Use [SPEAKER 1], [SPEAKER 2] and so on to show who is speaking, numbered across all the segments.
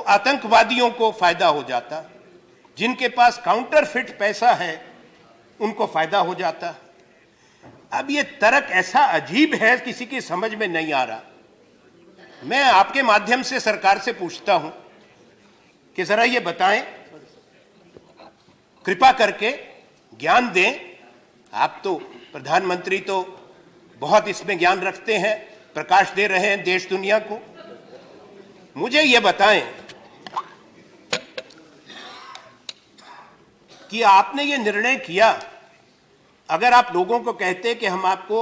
[SPEAKER 1] तो आतंकवादियों को फायदा हो जाता, जिनके पास काउंटरफिट पैसा है उनको फायदा हो जाता। अब ये तर्क ऐसा अजीब है, किसी की समझ में नहीं आ रहा। मैं आपके माध्यम से सरकार से पूछता हूं कि जरा ये बताएं, कृपा करके ज्ञान दें। आप तो प्रधानमंत्री तो बहुत इसमें ज्ञान रखते हैं, प्रकाश दे रहे हैं देश दुनिया को। मुझे ये बताएं कि आपने ये निर्णय किया, अगर आप लोगों को कहते कि हम आपको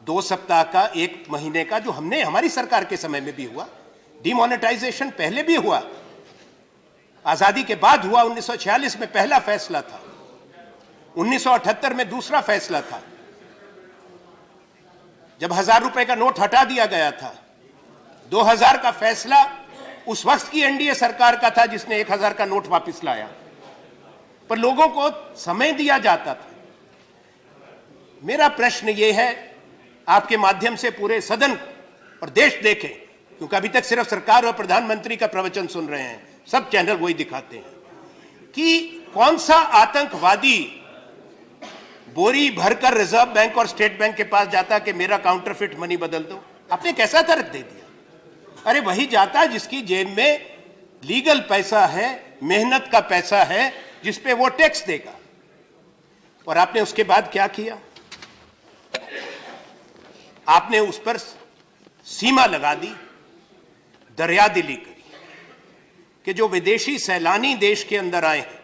[SPEAKER 1] 2 सप्ताह का, 1 महीने का, जो हमने हमारी सरकार के समय में भी हुआ, डिमोनेटाइजेशन पहले भी हुआ, आजादी के बाद हुआ, 1946 में पहला फैसला था, 1978 में दूसरा फैसला था, जब 1000 रुपए का नोट हटा दिया गया था। 2000 का फैसला उस वक्त की एनडीए सरकार का था, जिसने 1000 का नोट वापस लाया, पर लोगों को समय दिया जाता था। मेरा प्रश्न यह है, आपके माध्यम से पूरे सदन और देश देखे, क्योंकि अभी तक सिर्फ सरकार और प्रधानमंत्री का प्रवचन सुन रहे हैं, सब चैनल वही दिखाते हैं, कि कौन सा आतंकवादी बोरी भरकर रिजर्व बैंक और स्टेट बैंक के पास जाता कि मेरा काउंटरफिट मनी बदल दो। आपने कैसा तर्क दे दिया? अरे वही जाता जिसकी जेब में लीगल पैसा है, मेहनत का पैसा है, जिस पे वो टैक्स देगा। और आपने उसके बाद क्या किया? आपने उस पर सीमा लगा दी, दरियादिली करी कि जो विदेशी सैलानी देश के अंदर आए हैं,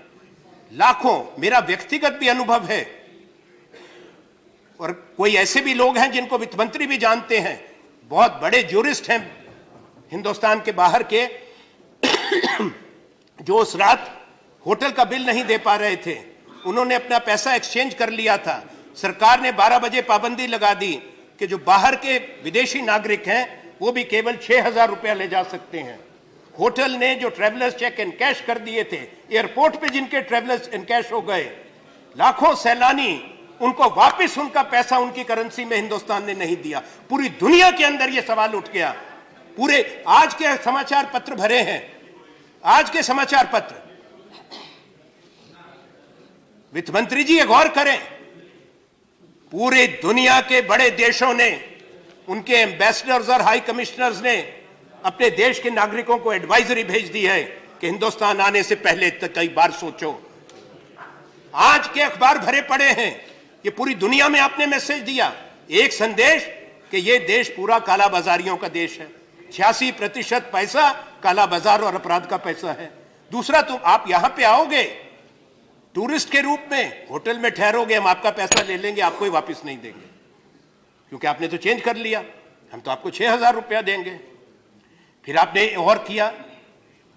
[SPEAKER 1] लाखों, मेरा व्यक्तिगत भी अनुभव है, और कोई ऐसे भी लोग हैं जिनको वित्त मंत्री भी जानते हैं, बहुत बड़े ज्यूरिस्ट हैं हिंदुस्तान के बाहर के, जो उस रात होटल का बिल नहीं दे पा रहे थे, उन्होंने अपना पैसा एक्सचेंज कर लिया था। सरकार ने 12 बजे पाबंदी लगा दी कि जो बाहर के विदेशी नागरिक हैं वो भी केवल 6000 रुपया ले जा सकते हैं। होटल ने जो ट्रेवलर्स चेक इन कैश कर दिए थे, एयरपोर्ट पे जिनके ट्रेवलर्स इन कैश हो गए, लाखों सैलानी, उनको वापस उनका पैसा उनकी करेंसी में हिंदुस्तान ने नहीं दिया। पूरी दुनिया के अंदर यह सवाल उठ गया। पूरे आज के समाचार पत्र भरे हैं, आज के समाचार पत्र। वित्त मंत्री जी ये गौर करें, पूरे दुनिया के बड़े देशों ने, उनके एम्बेसडर्स और हाई कमिश्नर्स ने अपने देश के नागरिकों को एडवाइजरी भेज दी है कि हिंदुस्तान आने से पहले तक कई बार सोचो। आज के अखबार भरे पड़े हैं, ये पूरी दुनिया में आपने मैसेज दिया, एक संदेश कि ये देश पूरा काला बाजारियों का देश है, 86% पैसा काला बाजार और अपराध का पैसा है। दूसरा, तो आप यहां पे आओगे टूरिस्ट के रूप में, होटल में ठहरोगे, हम आपका पैसा ले लेंगे, आपको ही वापस नहीं देंगे, क्योंकि आपने तो चेंज कर लिया, हम तो आपको 6000 रुपया देंगे। फिर आपने और किया,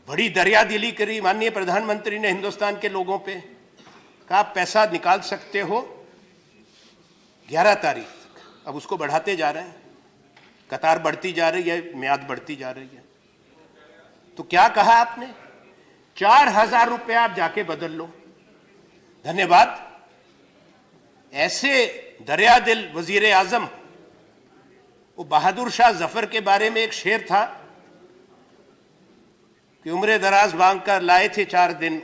[SPEAKER 1] बड़ी दरियादिली करी माननीय प्रधानमंत्री ने हिंदुस्तान के लोगों पे, कहा आप पैसा निकाल सकते हो 11 तारीख तक। अब उसको बढ़ाते जा रहे हैं, कतार बढ़ती जा रही है, म्याद बढ़ती जा रही है। तो क्या कहा आपने? 4000 रुपया आप जाके बदल लो। धन्यवाद। ऐसे दरियादिल वजीर आजम, वो बहादुर शाह जफर के बारे में एक शेर था कि उम्र दराज मांग कर लाए थे 4 दिन,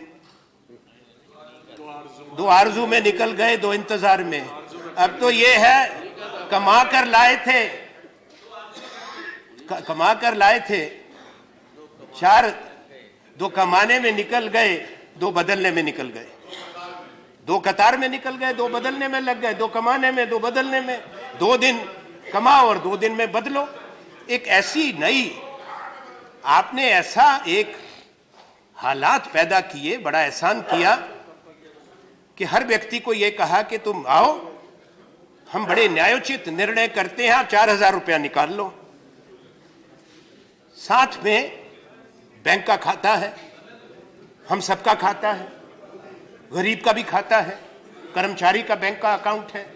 [SPEAKER 1] 2 आरजू में निकल गए 2 इंतजार में। अब तो ये है कमा कर लाए थे 4, 2 कमाने में निकल गए, 2 बदलने में निकल गए, 2 कतार में निकल गए, 2 बदलने में लग गए, 2 कमाने में, 2 बदलने में। 2 दिन कमाओ और 2 दिन में बदलो। एक ऐसी नई, आपने ऐसा एक हालात पैदा किए, बड़ा एहसान किया कि हर व्यक्ति को यह कहा कि तुम आओ, हम बड़े न्यायोचित निर्णय करते हैं, आप 4000 रुपया निकाल लो। साथ में बैंक का खाता है, हम सबका खाता है, गरीब का भी खाता है, कर्मचारी का बैंक का अकाउंट है,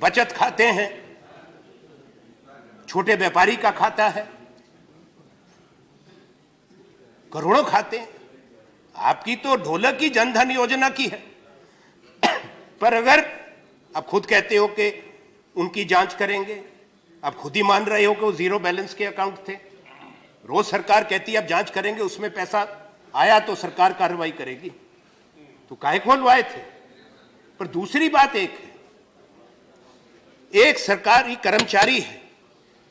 [SPEAKER 1] बचत खाते हैं, छोटे व्यापारी का खाता है, करोड़ों खाते हैं। आपकी तो ढोलक की जनधन योजना की है, पर अगर आप खुद कहते हो कि उनकी जांच करेंगे, आप खुद ही मान रहे हो कि वो 0 बैलेंस के अकाउंट थे, रोज सरकार कहती है अब जांच करेंगे, उसमें पैसा आया तो सरकार कार्रवाई करेगी, तो काहे खोलवाए थे। पर दूसरी बात एक है, एक सरकारी कर्मचारी है,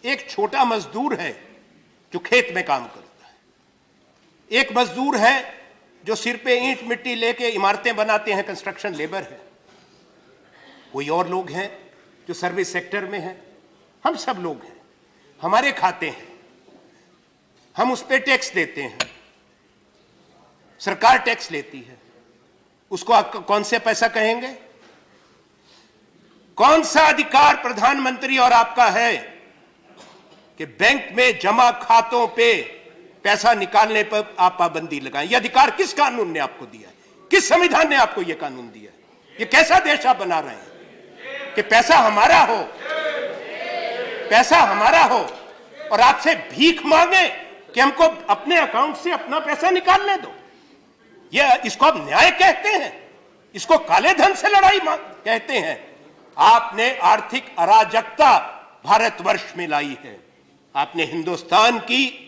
[SPEAKER 1] एक छोटा मजदूर है जो खेत में काम करता है, एक मजदूर है जो सिर पे ईंट मिट्टी लेके इमारतें बनाते हैं, कंस्ट्रक्शन लेबर है, कोई और लोग हैं जो सर्विस सेक्टर में हैं, हम सब लोग हैं, हमारे खाते हैं, हम उस पर टैक्स देते हैं, सरकार टैक्स लेती है, उसको आप कौन से पैसा कहेंगे? कौन सा अधिकार प्रधानमंत्री और आपका है कि बैंक में जमा खातों पे पैसा निकालने पर आप पाबंदी लगाएं? यह अधिकार किस कानून ने आपको दिया है? किस संविधान ने आपको यह कानून दिया है? यह कैसा देश आप बना रहे हैं कि पैसा हमारा हो, पैसा हमारा हो और आपसे भीख मांगे कि हमको अपने अकाउंट से अपना पैसा निकालने दो? यह इसको आप न्याय कहते हैं? इसको काले धन से लड़ाई कहते हैं? आपने आर्थिक अराजकता भारतवर्ष में लाई है। आपने हिंदुस्तान की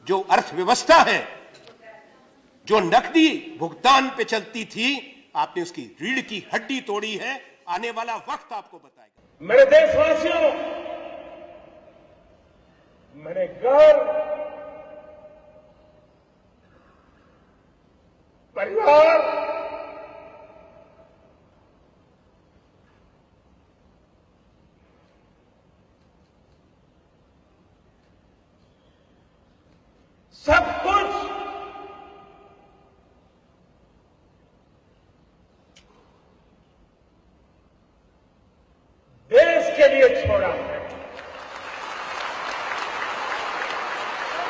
[SPEAKER 1] जो अर्थव्यवस्था है, जो नकदी भुगतान पे चलती थी, आपने उसकी रीढ़ की हड्डी तोड़ी है। आने वाला वक्त आपको बताएगा।
[SPEAKER 2] मेरे देशवासियों, मेरे घर परिवार सब कुछ